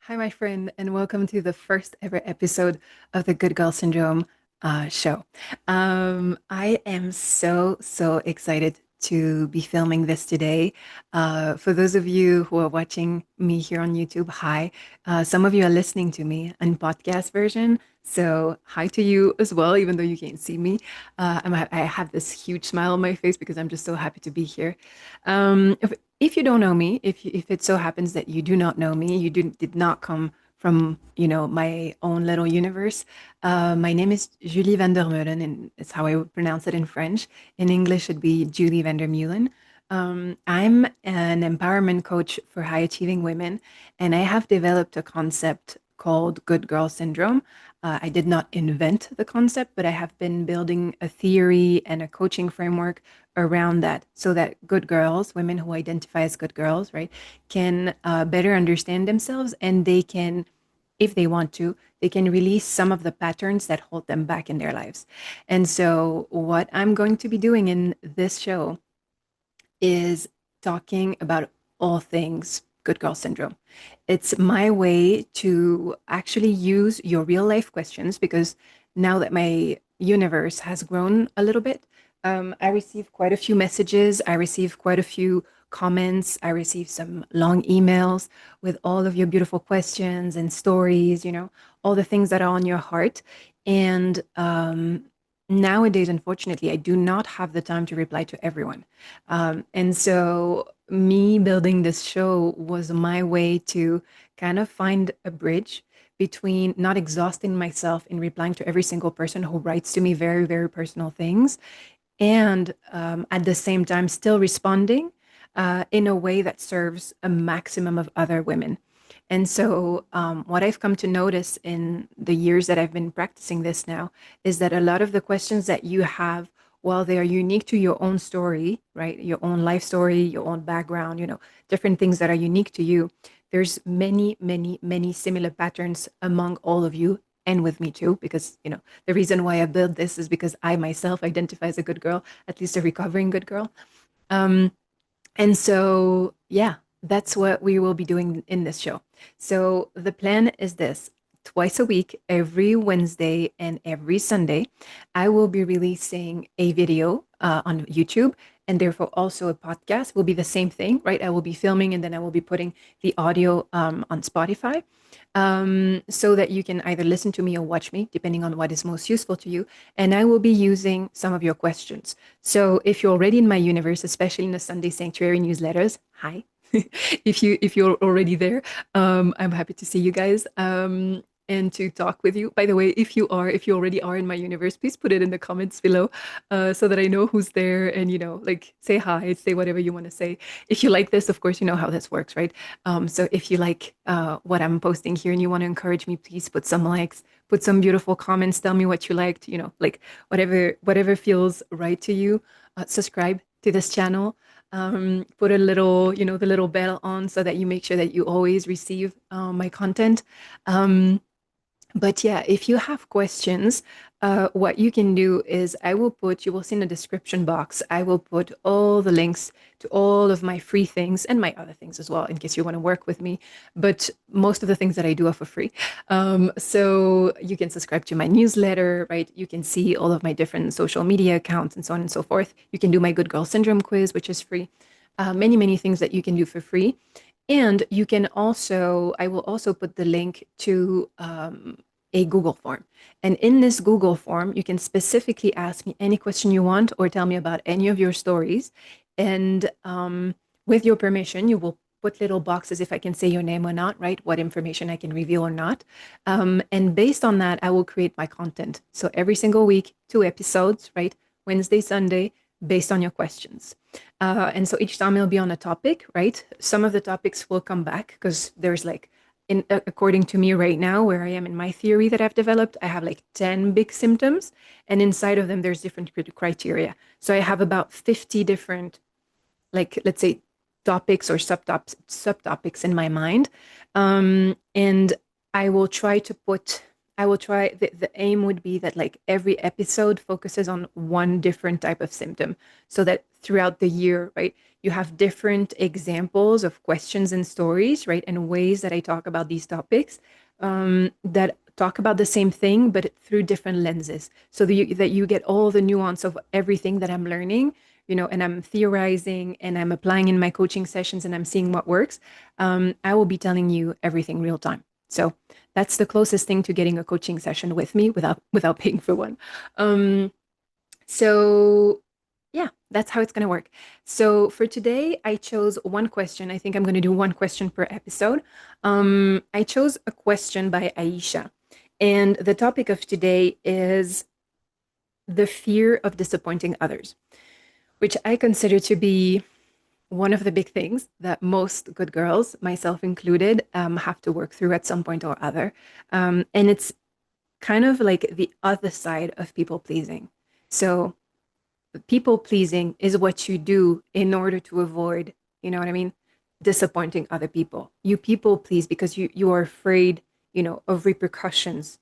Hi, my friend, and welcome to the first ever episode of the Good Girl Syndrome show. I am so excited to be filming this today. For those of you who are watching me here on YouTube, hi. Some of you are listening to me in podcast version. So, hi to you as well, even though you can't see me. I have this huge smile on my face because I'm just so happy to be here. If you don't know me, if it so happens that you do not know me, did not come from, my own little universe. My name is Julie Vander Meulen, and it's how I would pronounce it in French. In English, it'd be Julie Vander Meulen. I'm an empowerment coach for high achieving women, and I have developed a concept called Good Girl Syndrome. I did not invent the concept, but I have been building a theory and a coaching framework around that so that good girls, women who identify as good girls, right, can better understand themselves and they can, if they want to, they can release some of the patterns that hold them back in their lives. And so, what I'm going to be doing in this show is talking about all things good girl syndrome. It's my way to actually use your real life questions because now that my universe has grown a little bit, I receive quite a few messages. I receive quite a few comments. I receive some long emails with all of your beautiful questions and stories, all the things that are on your heart. And nowadays, unfortunately, I do not have the time to reply to everyone. And so, me building this show was my way to kind of find a bridge between not exhausting myself in replying to every single person who writes to me very, very personal things, and at the same time, still responding in a way that serves a maximum of other women. And so, what I've come to notice in the years that I've been practicing this now is that a lot of the questions that you have, while they are unique to your own story, right? Your own life story, your own background, different things that are unique to you. There's many similar patterns among all of you and with me too, because, the reason why I built this is because I myself identify as a good girl, at least a recovering good girl. Um, and so, yeah, that's what we will be doing in this show. So the plan is this. Twice a week, every Wednesday and every Sunday, I will be releasing a video on YouTube, and therefore also a podcast will be the same thing, right? I will be filming and then I will be putting the audio on Spotify, so that you can either listen to me or watch me, depending on what is most useful to you. And I will be using some of your questions. So if you're already in my universe, especially in the Sunday Sanctuary newsletters, hi. If you're already there, I'm happy to see you guys. And to talk with you. By the way, if you already are in my universe, please put it in the comments below, so that I know who's there and, like say hi, say whatever you want to say. If you like this, of course, you know how this works, right? So if you like what I'm posting here and you want to encourage me, please put some likes, put some beautiful comments, tell me what you liked, like whatever feels right to you. Subscribe to this channel. Put a little, the little bell on so that you make sure that you always receive my content. But yeah, if you have questions, what you can do is you will see in the description box, I will put all the links to all of my free things and my other things as well, in case you want to work with me. But most of the things that I do are for free. So you can subscribe to my newsletter, right? You can see all of my different social media accounts and so on and so forth. You can do my Good Girl Syndrome quiz, which is free. Many things that you can do for free. And you can also, I will also put the link to a Google form. And in this Google form, you can specifically ask me any question you want or tell me about any of your stories. And with your permission, you will put little boxes if I can say your name or not, right? What information I can reveal or not. And based on that, I will create my content. So every single week, 2 episodes, right? Wednesday, Sunday, based on your questions. And so each time it'll be on a topic, right? Some of the topics will come back because there's like, according to me right now, where I am in my theory that I've developed, I have like 10 big symptoms. And inside of them, there's different criteria. So I have about 50 different, like, let's say, topics or subtopics in my mind. And I will try to put, the aim would be that like every episode focuses on one different type of symptom so that throughout the year, right? You have different examples of questions and stories, right? And ways that I talk about these topics that talk about the same thing, but through different lenses. So that you get all the nuance of everything that I'm learning, and I'm theorizing and I'm applying in my coaching sessions and I'm seeing what works. I will be telling you everything real time. So that's the closest thing to getting a coaching session with me without paying for one. Um, so yeah, that's how it's going to work. So for today, I chose one question. I think I'm going to do one question per episode. I chose a question by Aisha. And the topic of today is the fear of disappointing others, which I consider to be one of the big things that most good girls, myself included, have to work through at some point or other. And it's kind of like the other side of people pleasing. So people pleasing is what you do in order to avoid, you know what I mean, disappointing other people. You people please because you are afraid, of repercussions,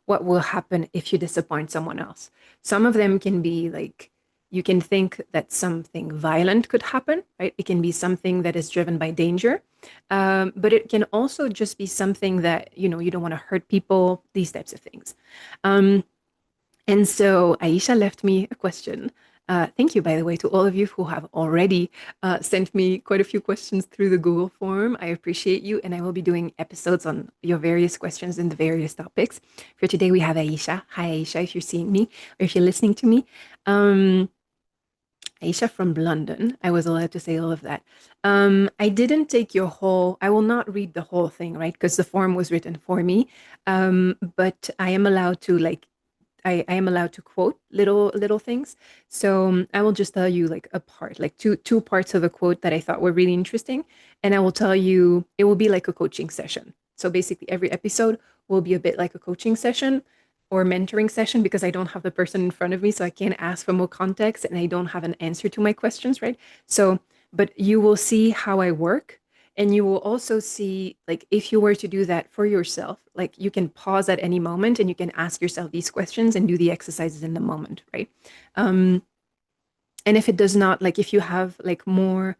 what will happen if you disappoint someone else. Some of them can be like you can think that something violent could happen, right? It can be something that is driven by danger. But it can also just be something that, you don't want to hurt people, these types of things. Um, and so Aisha left me a question. Thank you, by the way, to all of you who have already sent me quite a few questions through the Google form. I appreciate you, and I will be doing episodes on your various questions and the various topics. For today, we have Aisha. Hi, Aisha, if you're seeing me or if you're listening to me. Um, Aisha from London. I was allowed to say all of that. I didn't take your whole, I will not read the whole thing, right? Because the form was written for me. But I am allowed to I am allowed to quote little things. So I will just tell you like a part, like two parts of a quote that I thought were really interesting. And I will tell you it will be like a coaching session. So basically every episode will be a bit like a coaching session or mentoring session because I don't have the person in front of me, so I can't ask for more context and I don't have an answer to my questions, right? So, but you will see how I work. And you will also see, like, if you were to do that for yourself, like, you can pause at any moment and you can ask yourself these questions and do the exercises in the moment, right? Um, and if it does not, like, if you have like more,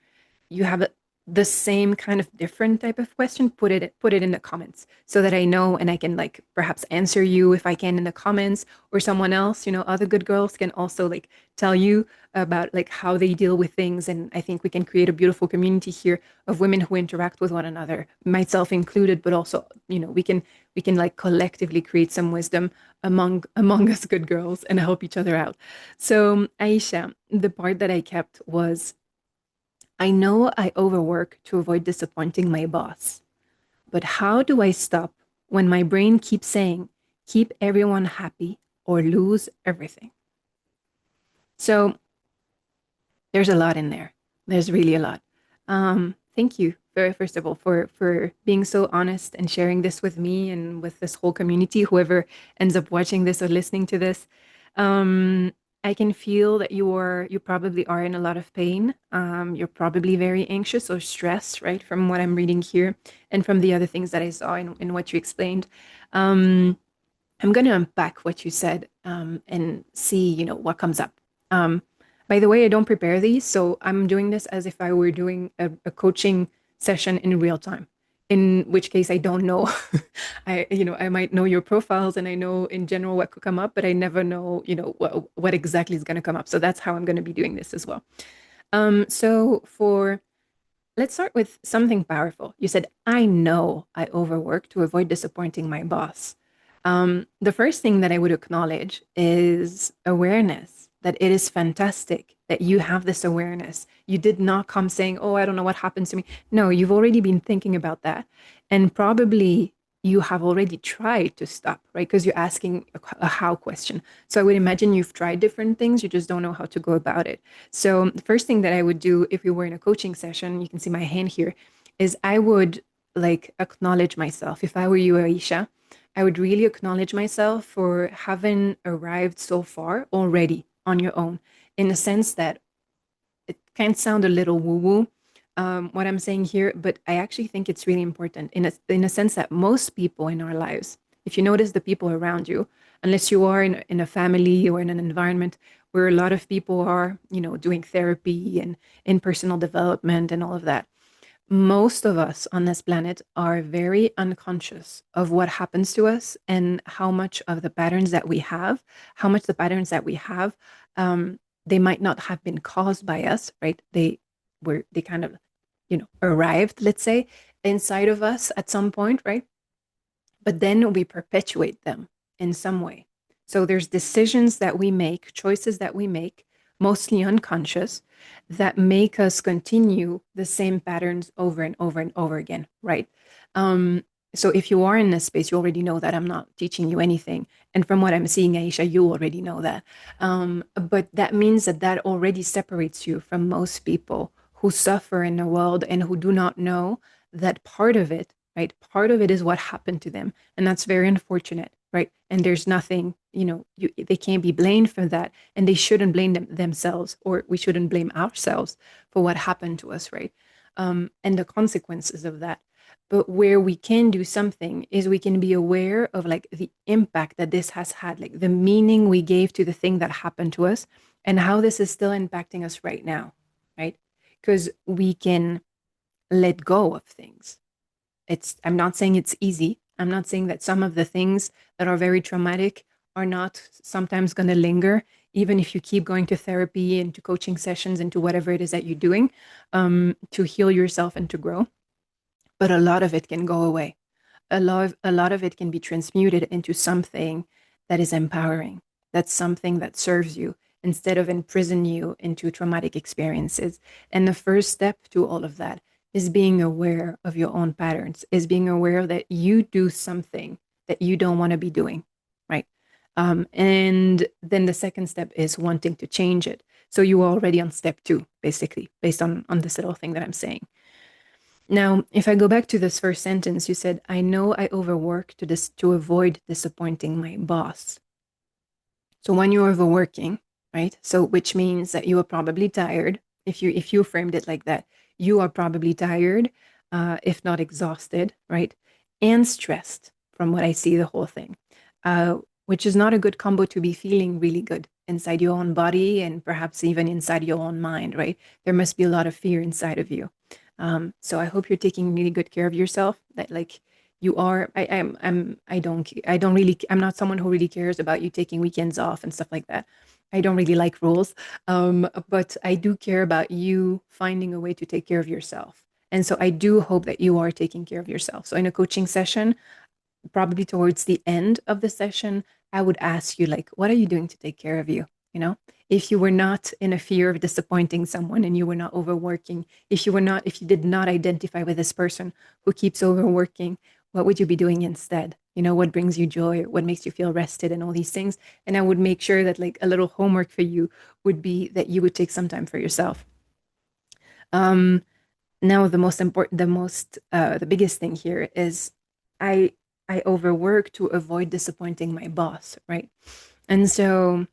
you have the same kind of different type of question, put it in the comments so that I know and I can like perhaps answer you if I can in the comments, or someone else, other good girls can also like tell you about like how they deal with things. And I think we can create a beautiful community here of women who interact with one another, myself included, but also, we can like collectively create some wisdom among us good girls and help each other out. So Aisha, the part that I kept was, I know I overwork to avoid disappointing my boss, but how do I stop when my brain keeps saying, keep everyone happy or lose everything? So there's a lot in there. There's really a lot. Thank you, first of all, for being so honest and sharing this with me and with this whole community. Whoever ends up watching this or listening to this, um, I can feel that you probably are in a lot of pain. You're probably very anxious or stressed, right? From what I'm reading here and from the other things that I saw in what you explained. Um, I'm going to unpack what you said and see, what comes up. Um, by the way, I don't prepare these, so I'm doing this as if I were doing a coaching session in real time. In which case, I don't know. I might know your profiles and I know in general what could come up, but I never know, what exactly is going to come up. So that's how I'm going to be doing this as well. So let's start with something powerful. You said, I know I overwork to avoid disappointing my boss. The first thing that I would acknowledge is awareness, that it is fantastic that you have this awareness. You did not come saying, oh, I don't know what happens to me. No, you've already been thinking about that. And probably you have already tried to stop, right? Because you're asking a how question. So I would imagine you've tried different things. You just don't know how to go about it. So the first thing that I would do if we were in a coaching session, you can see my hand here, is I would like acknowledge myself. If I were you, Aisha, I would really acknowledge myself for having arrived so far already on your own, in a sense that it can sound a little woo-woo, what I'm saying here, but I actually think it's really important in a sense that most people in our lives, if you notice the people around you, unless you are in a family or in an environment where a lot of people are, doing therapy and in personal development and all of that. Most of us on this planet are very unconscious of what happens to us and how much of the patterns that we have, how much the patterns that we have, they might not have been caused by us, right? They kind of, arrived, let's say, inside of us at some point, right? But then we perpetuate them in some way. So there's decisions that we make, choices that we make, mostly unconscious, that make us continue the same patterns over and over and over again, right? Um, so if you are in this space, you already know that I'm not teaching you anything. And from what I'm seeing, Aisha, you already know that. But that means that that already separates you from most people who suffer in the world and who do not know that part of it, right? Part of it is what happened to them. And that's very unfortunate, right? And there's nothing, they can't be blamed for that. And they shouldn't blame themselves, or we shouldn't blame ourselves for what happened to us, right? And the consequences of that. But where we can do something is we can be aware of like the impact that this has had, like the meaning we gave to the thing that happened to us and how this is still impacting us right now, right? Because we can let go of things. I'm not saying it's easy. I'm not saying that some of the things that are very traumatic are not sometimes going to linger, even if you keep going to therapy and to coaching sessions and to whatever it is that you're doing, to heal yourself and to grow. But a lot of it can go away. A lot of it can be transmuted into something that is empowering. That's something that serves you instead of imprison you into traumatic experiences. And the first step to all of that is being aware of your own patterns, is being aware that you do something that you don't want to be doing, right? And then the second step is wanting to change it. So you are already on step two, basically, based on this little thing that I'm saying. Now, if I go back to this first sentence, you said, I know I overwork to avoid disappointing my boss. So when you're overworking, right? So which means that you are probably tired. If you framed it like that, you are probably tired, if not exhausted, right? And stressed from what I see the whole thing, which is not a good combo to be feeling really good inside your own body and perhaps even inside your own mind, right? There must be a lot of fear inside of you. So I hope you're taking really good care of yourself. That like you are. I don't really. I'm not someone who really cares about you taking weekends off and stuff like that. I don't really like rules. But I do care about you finding a way to take care of yourself. And so I do hope that you are taking care of yourself. So in a coaching session, probably towards the end of the session, I would ask you, like, what are you doing to take care of you? You know, if you were not in a fear of disappointing someone and you were not overworking, if you did not identify with this person who keeps overworking, what would you be doing instead? You know, what brings you joy, what makes you feel rested, and all these things. And I would make sure that, like, a little homework for you would be that you would take some time for yourself. Um, Now, the biggest thing here is I I overwork to avoid disappointing my boss, right? And so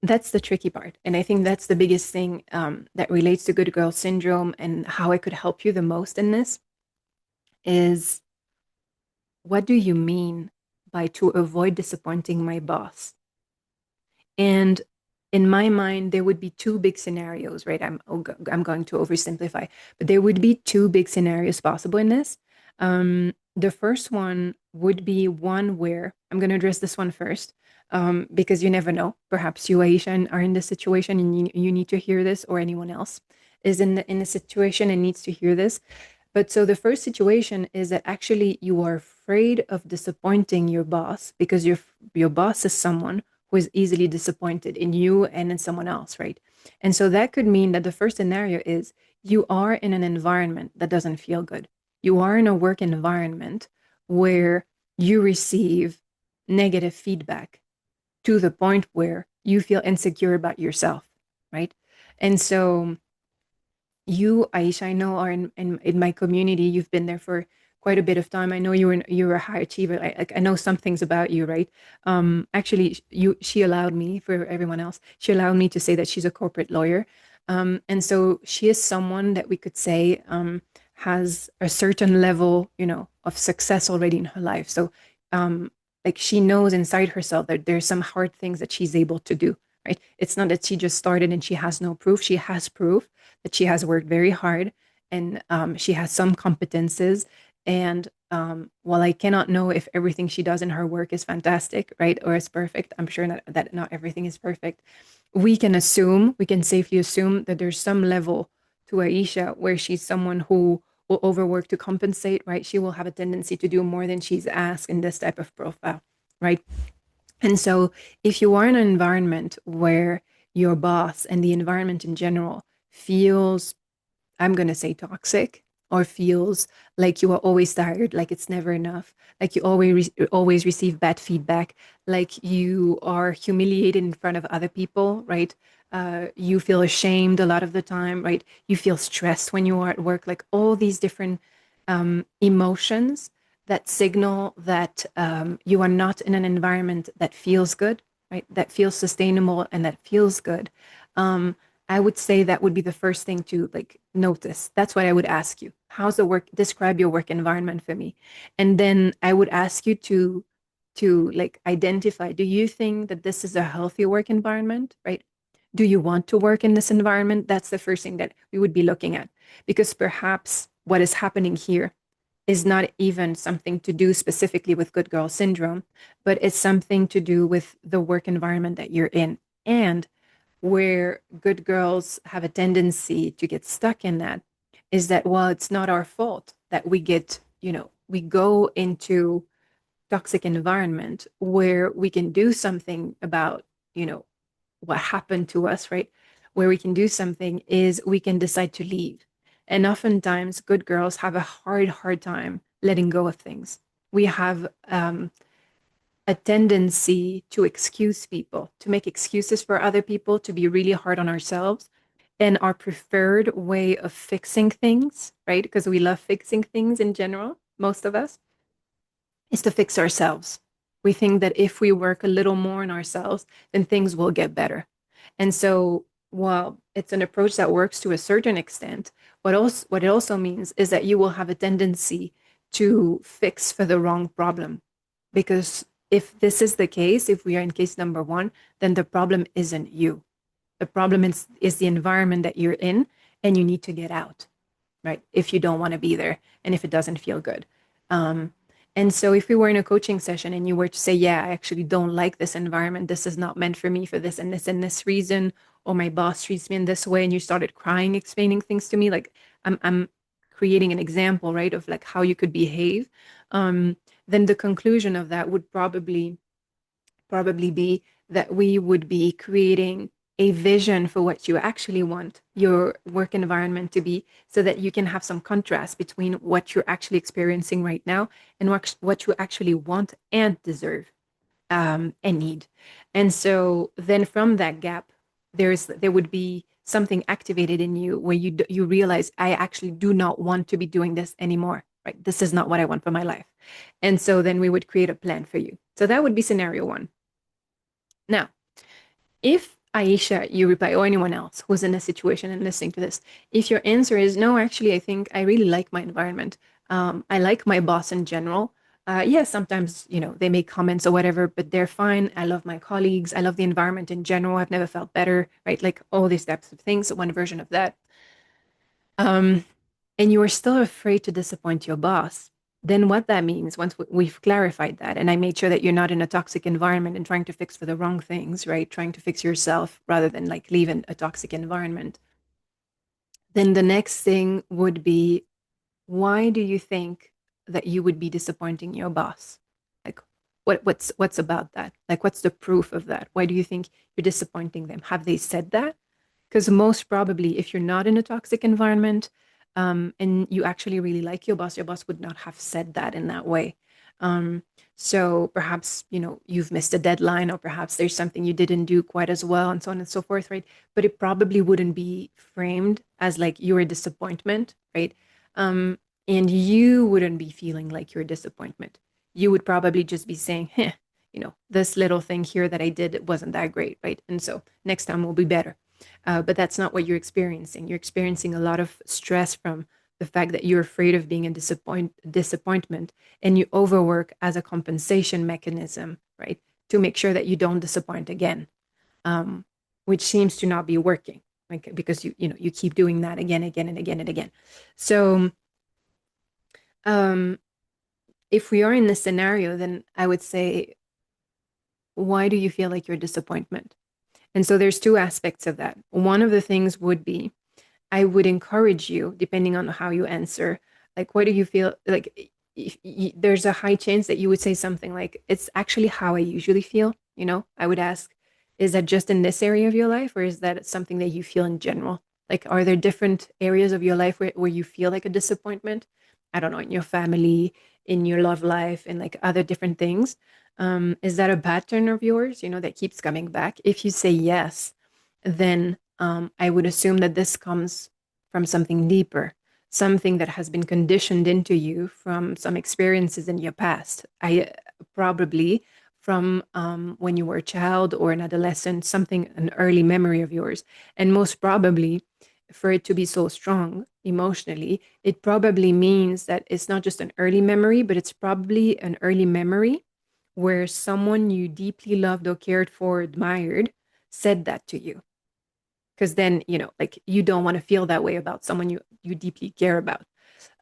that's the tricky part, and I think that's the biggest thing that relates to good girl syndrome and how I could help you the most in this is what do you mean by to avoid disappointing my boss? And in my mind, there would be two big scenarios, right? I'm going to oversimplify, but there would be two big scenarios possible in this. The first one would be one where I'm going to address this one first, because you never know. Perhaps you, Aisha, are in this situation and you need to hear this, or anyone else is in the situation and needs to hear this. But so the first situation is that actually you are afraid of disappointing your boss because your boss is someone who is easily disappointed in you and in someone else, right? And so that could mean that the first scenario is you are in an environment that doesn't feel good. You are in a work environment where you receive negative feedback to the point where you feel insecure about yourself, right? And so you, Aisha, I know are in my community. You've been there for quite a bit of time. I know you're a high achiever. I know some things about you, right? Actually, she allowed me, for everyone else, she allowed me to say that she's a corporate lawyer, and so she is someone that we could say has a certain level, of success already in her life. So, like she knows inside herself that there's some hard things that she's able to do, right? It's not that she just started and she has no proof. She has proof that she has worked very hard and she has some competences. And while I cannot know if everything she does in her work is fantastic, right, or is perfect, I'm sure that not everything is perfect. We can safely assume that there's some level to Aisha where she's someone who will overwork to compensate, right? She will have a tendency to do more than she's asked in this type of profile, right? And so, if you are in an environment where your boss and the environment in general feels, I'm going to say toxic, or feels like you are always tired, like it's never enough, like you always receive bad feedback, like you are humiliated in front of other people, right? You feel ashamed a lot of the time, right? You feel stressed when you are at work, like all these different emotions that signal that you are not in an environment that feels good, right? That feels sustainable and that feels good. Um, I would say that would be the first thing to like notice. That's what I would ask you. How's the work? Describe your work environment for me. And then I would ask you to like identify, do you think that this is a healthy work environment, right? Do you want to work in this environment? That's the first thing that we would be looking at. Because perhaps what is happening here is not even something to do specifically with good girl syndrome, but it's something to do with the work environment that you're in. And where good girls have a tendency to get stuck in that is that, well, it's not our fault that we get, we go into toxic environment where we can do something about, you know, what happened to us, right? Where we can do something is we can decide to leave. And oftentimes, good girls have a hard time letting go of things. We have a tendency to excuse people, to make excuses for other people, to be really hard on ourselves. And our preferred way of fixing things, right? Because we love fixing things in general, most of us, is to fix ourselves. We think that if we work a little more on ourselves, then things will get better. And so, while it's an approach that works to a certain extent, what it also means is that you will have a tendency to fix for the wrong problem. Because if this is the case, if we are in case number one, then the problem isn't you. The problem is the environment that you're in, and you need to get out, right? If you don't want to be there and if it doesn't feel good. Um, and so if we were in a coaching session and you were to say, yeah, I actually don't like this environment, this is not meant for me for this and this reason, or my boss treats me in this way, and you started crying, explaining things to me, like I'm creating an example, right, of like how you could behave, um, then the conclusion of that would probably be that we would be creating a vision for what you actually want your work environment to be so that you can have some contrast between what you're actually experiencing right now and what you actually want and deserve and need. And so then from that gap, there would be something activated in you where you realize I actually do not want to be doing this anymore. Right? This is not what I want for my life. And so then we would create a plan for you. So that would be scenario one. Now, if Aisha, you reply, or anyone else who's in a situation and listening to this, if your answer is no, actually, I think I really like my environment. I like my boss in general. Yes, sometimes, they make comments or whatever, but they're fine. I love my colleagues. I love the environment in general. I've never felt better, right? Like all these types of things, one version of that. Um, and you are still afraid to disappoint your boss, then what that means, once we've clarified that, and I made sure that you're not in a toxic environment and trying to fix for the wrong things, right? Trying to fix yourself rather than like leaving a toxic environment. Then the next thing would be, why do you think that you would be disappointing your boss? Like, what's about that? Like, what's the proof of that? Why do you think you're disappointing them? Have they said that? Because most probably, if you're not in a toxic environment and you actually really like your boss would not have said that in that way. Um, so perhaps, you've missed a deadline, or perhaps there's something you didn't do quite as well, and so on and so forth, right? But it probably wouldn't be framed as like you're a disappointment, right? Um, and you wouldn't be feeling like you're a disappointment. You would probably just be saying, "Heh, this little thing here that I did wasn't that great, right? And so next time will be better." But that's not what you're experiencing. You're experiencing a lot of stress from the fact that you're afraid of being a disappointment, and you overwork as a compensation mechanism, right? To make sure that you don't disappoint again. which seems to not be working, like because you keep doing that again, again, and again and again. So um, if we are in this scenario, then I would say, why do you feel like you're disappointment? And so there's two aspects of that. One of the things would be, I would encourage you, depending on how you answer, like, what do you feel like? There's a high chance that you would say something like, it's actually how I usually feel. I would ask, is that just in this area of your life, or is that something that you feel in general? Like, are there different areas of your life where you feel like a disappointment? I don't know, in your family, in your love life, and like other different things. Is that a pattern of yours, that keeps coming back? If you say yes, then I would assume that this comes from something deeper, something that has been conditioned into you from some experiences in your past. I probably from when you were a child or an adolescent, something, an early memory of yours. And most probably, for it to be so strong emotionally, it probably means that it's not just an early memory, but it's probably an early memory where someone you deeply loved or cared for, admired, said that to you. Because then, like, you don't want to feel that way about someone you deeply care about.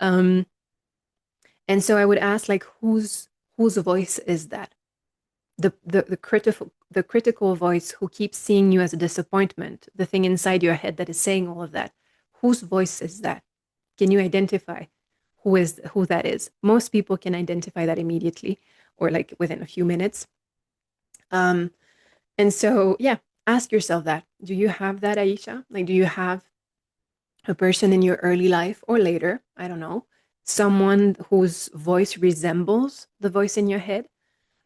Um, and so I would ask, like, whose voice is that? The critical voice who keeps seeing you as a disappointment, the thing inside your head that is saying all of that. Whose voice is that? Can you identify who that is? Most people can identify that immediately, or like within a few minutes. Um, and so, yeah, ask yourself that. Do you have that, Aisha? Like, do you have a person in your early life or later? I don't know. Someone whose voice resembles the voice in your head?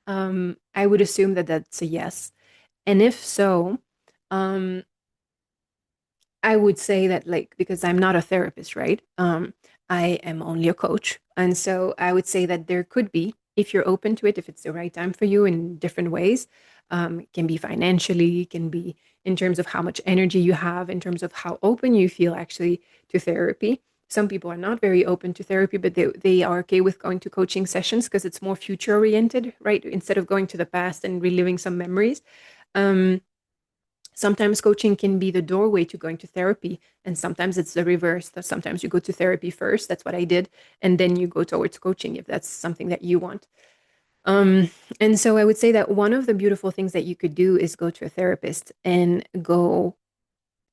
I would assume that that's a yes. And if so, um, I would say that, like, because I'm not a therapist, right? I am only a coach. And so I would say that there could be, if you're open to it, if it's the right time for you in different ways, it can be financially, it can be in terms of how much energy you have, in terms of how open you feel actually to therapy. Some people are not very open to therapy, but they are okay with going to coaching sessions because it's more future oriented, right? Instead of going to the past and reliving some memories. Um, Sometimes coaching can be the doorway to going to therapy, and sometimes it's the reverse. That sometimes you go to therapy first. That's what I did, and then you go towards coaching if that's something that you want. Um, and so I would say that one of the beautiful things that you could do is go to a therapist and go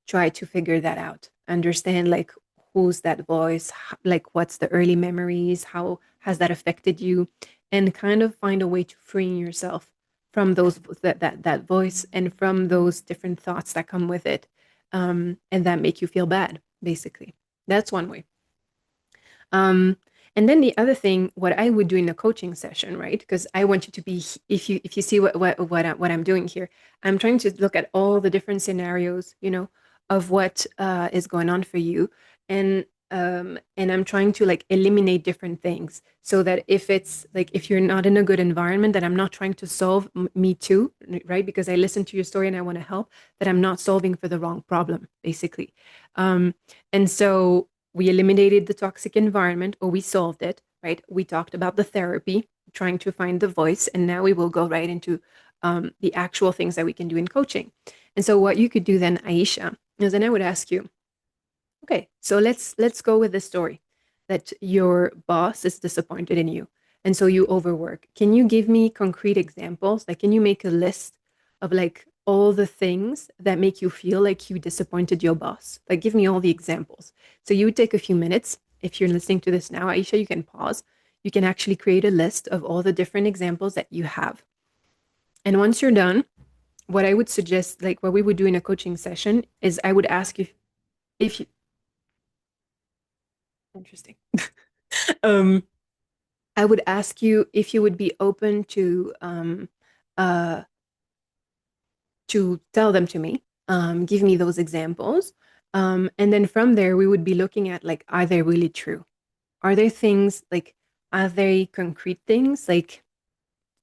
try to figure that out. Understand, like, who's that voice, like what's the early memories, how has that affected you, and kind of find a way to free yourself from that voice and from those different thoughts that come with it, and that make you feel bad. Basically, that's one way. Um, and then the other thing, what I would do in a coaching session, right? Because I want you to be, if you see what I'm doing here, I'm trying to look at all the different scenarios, of what is going on for you, and I'm trying to like eliminate different things so that if it's like if you're not in a good environment, that I'm not trying to solve me too, right? Because I listen to your story and I want to help, that I'm not solving for the wrong problem, basically. Um, and so we eliminated the toxic environment, or we solved it, right? We talked about the therapy, trying to find the voice, and now we will go right into the actual things that we can do in coaching. And so what you could do then, Aisha, is then I would ask you, okay, so let's go with the story that your boss is disappointed in you, and so you overwork. Can you give me concrete examples? Like, can you make a list of like all the things that make you feel like you disappointed your boss? Like, give me all the examples. So you would take a few minutes. If you're listening to this now, Aisha, you can pause. You can actually create a list of all the different examples that you have. And once you're done, what I would suggest, like what we would do in a coaching session, is I would ask you if you, interesting. um, I would ask you if you would be open uh, to tell them to me, give me those examples, and then from there we would be looking at, like, are they really true? Are there things like, are they concrete things like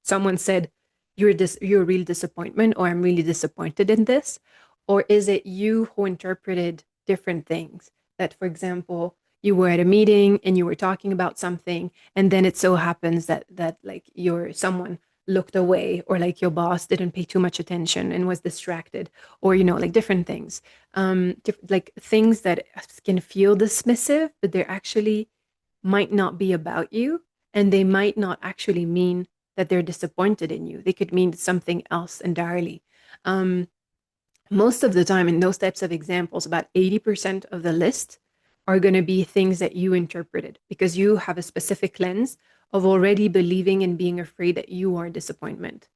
someone said, you're a real disappointment, or I'm really disappointed in this? Or is it you who interpreted different things? That, for example, you were at a meeting and you were talking about something, and then it so happens that like you're someone looked away, or like your boss didn't pay too much attention and was distracted, or like different things, like things that can feel dismissive, but they're actually might not be about you, and they might not actually mean that they're disappointed in you. They could mean something else entirely. Um, Most of the time, in those types of examples, about 80% of the list are going to be things that you interpreted because you have a specific lens of already believing and being afraid that you are disappointment.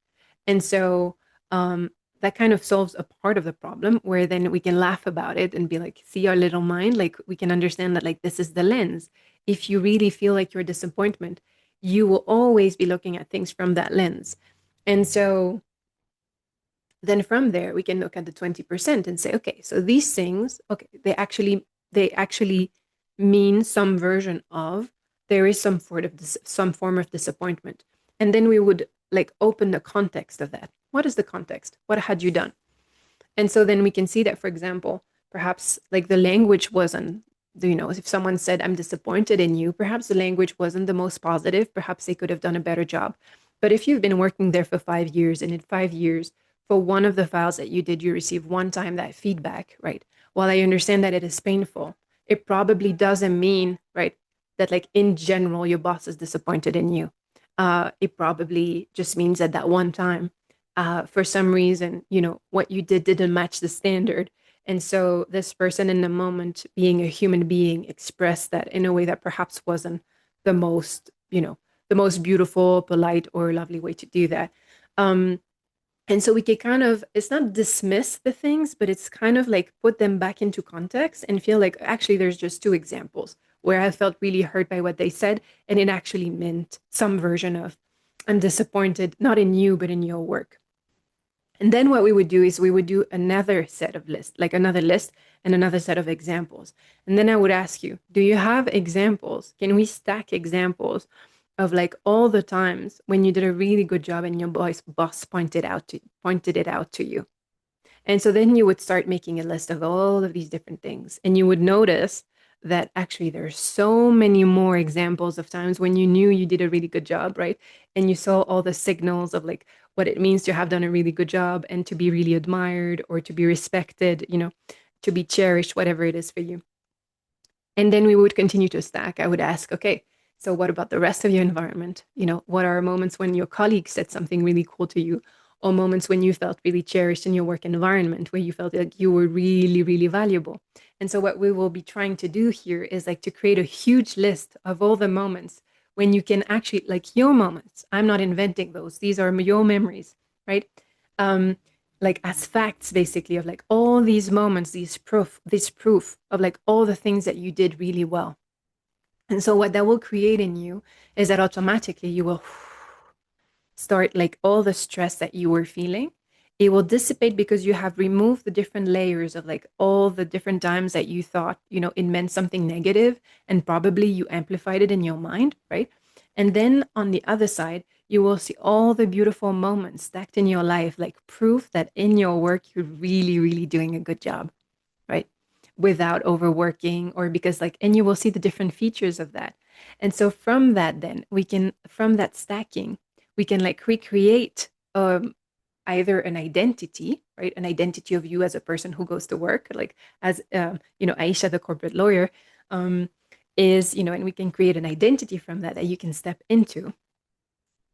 And so that kind of solves a part of the problem, where then we can laugh about it and be like, see our little mind, like we can understand that, like, this is the lens. If you really feel like you're disappointment, you will always be looking at things from that lens. And so then from there we can look at the 20% and say, okay, so these things, okay, they actually mean some version of, there is some sort of some form of disappointment. And then we would like open the context of that. What is the context? What had you done? And so then we can see that, for example, perhaps like the language wasn't, if someone said, I'm disappointed in you, perhaps the language wasn't the most positive. Perhaps they could have done a better job. But if you've been working there for 5 years, and in 5 years, for one of the files that you did, you receive one time that feedback, right? While I understand that it is painful, it probably doesn't mean, right, that like in general, your boss is disappointed in you. It probably just means that that one time, for some reason, what you did didn't match the standard. And so this person in the moment, being a human being, expressed that in a way that perhaps wasn't the most, the most beautiful, polite, or lovely way to do that. Um, and so we can kind of, it's not dismiss the things, but it's kind of like put them back into context and feel like actually there's just two examples where I felt really hurt by what they said. And it actually meant some version of, I'm disappointed, not in you, but in your work. And then what we would do is we would do another set of lists, like another list and another set of examples. And then I would ask you, do you have examples? Can we stack examples of like all the times when you did a really good job and your boss pointed it out to you? And so then you would start making a list of all of these different things. And you would notice that actually there are so many more examples of times when you knew you did a really good job, right? And you saw all the signals of like what it means to have done a really good job and to be really admired or to be respected, to be cherished, whatever it is for you. And then we would continue to stack. I would ask, okay, so what about the rest of your environment? What are moments when your colleague said something really cool to you, or moments when you felt really cherished in your work environment, where you felt like you were really, really valuable? And so what we will be trying to do here is like to create a huge list of all the moments when you can actually, like your moments. I'm not inventing those. These are your memories, right? Um, like as facts basically of like all these moments, this proof of like all the things that you did really well. And so what that will create in you is that automatically you will start like all the stress that you were feeling, it will dissipate because you have removed the different layers of like all the different times that you thought, it meant something negative, and probably you amplified it in your mind, right? And then on the other side, you will see all the beautiful moments stacked in your life, like proof that in your work, you're really, really doing a good job, right? Without overworking, or because like, and you will see the different features of that. And so from that, then we can, from that stacking, we can like recreate either an identity, right? An identity of you as a person who goes to work, like as, Aisha, the corporate lawyer, um, is, and we can create an identity from that that you can step into.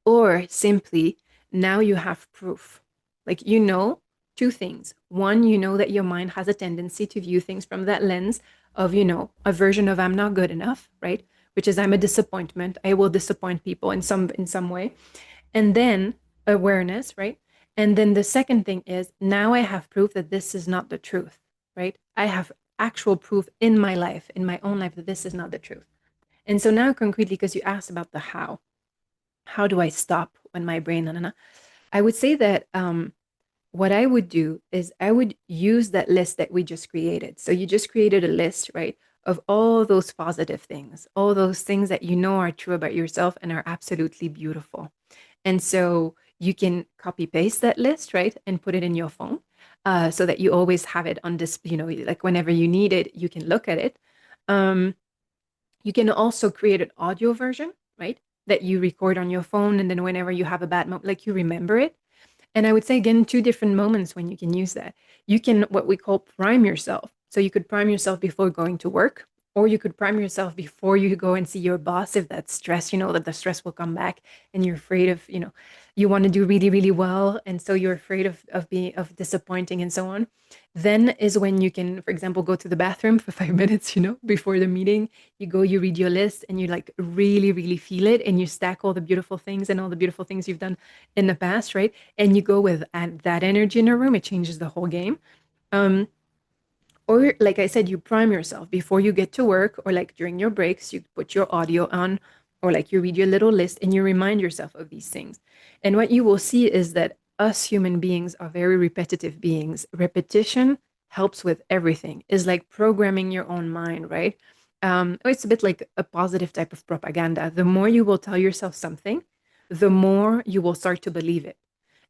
Or simply, now you have proof. Like, two things. One, you know that your mind has a tendency to view things from that lens of, a version of I'm not good enough, right? Which is I'm a disappointment. I will disappoint people in some way. And then awareness, right? And then the second thing is now I have proof that this is not the truth, right? I have actual proof in my life, in my own life, that this is not the truth. And so now concretely, because you asked about the how do I stop when my brain, na, na, na, I would say that what I would do is I would use that list that we just created. So you just created a list, right, of all those positive things, all those things that you know are true about yourself and are absolutely beautiful. And so you can copy paste that list, right, and put it in your phone, so that you always have it on this, like whenever you need it, you can look at it. Um, you can also create an audio version, right? that you record on your phone, and then whenever you have a bad moment, like you remember it. And I would say again, two different moments when you can use that. You can what we call prime yourself. So you could prime yourself before going to work, or you could prime yourself before you go and see your boss if that's stress, you know, that the stress will come back and you're afraid of, you know, you want to do really, really well. And so you're afraid of being of disappointing and so on. Then is when you can, for example, go to the bathroom for 5 minutes, you know, before the meeting. You go, you read your list and you like really, really feel it and you stack all the beautiful things and all the beautiful things you've done in the past, right? And you go with that energy in a room, it changes the whole game. Um, or like I said, you prime yourself before you get to work, or like during your breaks, you put your audio on, or like you read your little list and you remind yourself of these things. And what you will see is that us human beings are very repetitive beings. Repetition helps with everything. Is like programming your own mind, right? It's a bit like a positive type of propaganda. The more you will tell yourself something, the more you will start to believe it.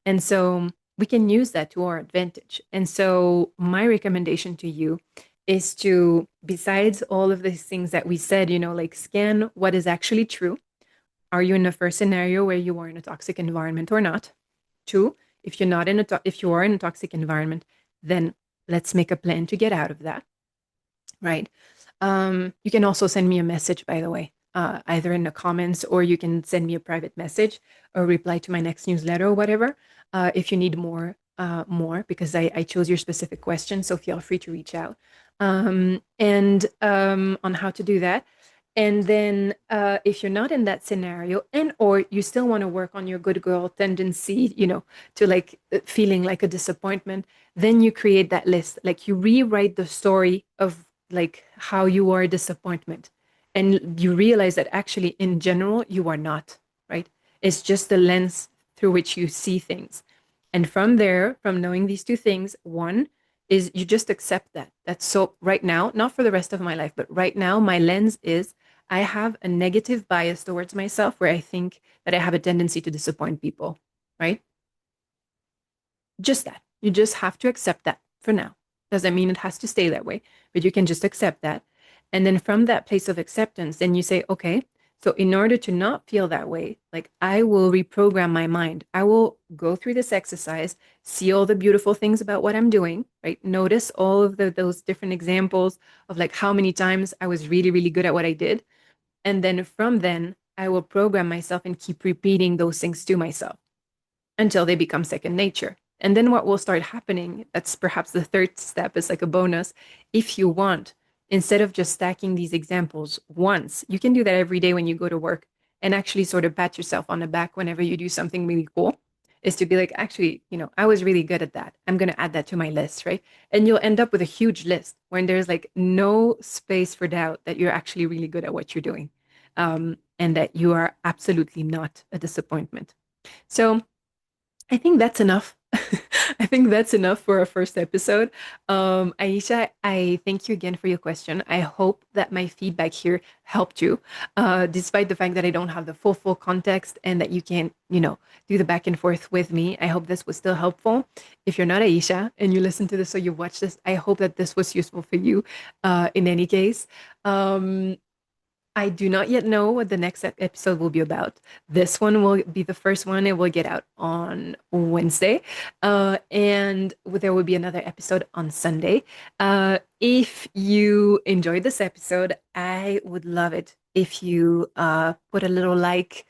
And so we can use that to our advantage. And so my recommendation to you is to, besides all of these things that we said, you know, like scan what is actually true. Are you in the first scenario where you are in a toxic environment or not? Two, if you're not in a if you are in a toxic environment, then let's make a plan to get out of that, right? You can also send me a message, by the way, either in the comments or you can send me a private message or reply to my next newsletter or whatever. If you need more, because I chose your specific question, so feel free to reach out. And on how to do that. And then if you're not in that scenario and or you still want to work on your good girl tendency, you know, to like feeling like a disappointment, then you create that list. Like you rewrite the story of like how you are a disappointment. And you realize that actually in general you are not, right? It's just the lens through which you see things. And from there, from knowing these two things, one is you just accept that. That's so right now, not for the rest of my life, but right now, my lens is I have a negative bias towards myself where I think that I have a tendency to disappoint people, right? Just that. You just have to accept that for now. Doesn't mean it has to stay that way, but you can just accept that. And then from that place of acceptance, then you say, okay, so in order to not feel that way, like I will reprogram my mind. I will go through this exercise, see all the beautiful things about what I'm doing, right? Notice all of those different examples of like how many times I was really, really good at what I did. And then from then, I will program myself and keep repeating those things to myself until they become second nature. And then what will start happening, that's perhaps the third step, is like a bonus. If you want, instead of just stacking these examples once, you can do that every day when you go to work and actually sort of pat yourself on the back whenever you do something really cool. Is to be like, actually, you know, I was really good at that. I'm going to add that to my list, right? And you'll end up with a huge list when there's like no space for doubt that you're actually really good at what you're doing, and that you are absolutely not a disappointment. So, I think that's enough. I think that's enough for our first episode. Aisha, I thank you again for your question. I hope that my feedback here helped you, despite the fact that I don't have the full context and that you can't, you know, do the back and forth with me. I hope this was still helpful. If you're not Aisha and you listen to this or you watch this, I hope that this was useful for you. In any case, um, I do not yet know what the next episode will be about. This one will be the first one. It will get out on Wednesday. And there will be another episode on Sunday. If you enjoyed this episode, I would love it if you put a little like,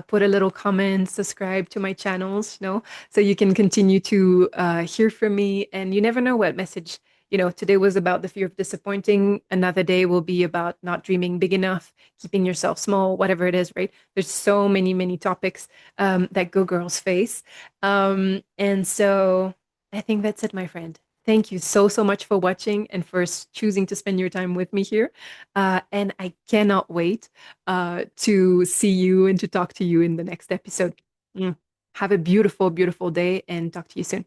put a little comment, subscribe to my channels, you know, so you can continue to hear from me. And you never know what message, you know, today was about the fear of disappointing. Another day will be about not dreaming big enough, keeping yourself small, whatever it is, right? There's so many topics that Go Girls face. And so I think that's it, my friend. Thank you so much for watching and for choosing to spend your time with me here. And I cannot wait to see you and to talk to you in the next episode. Mm. Have a beautiful day and talk to you soon.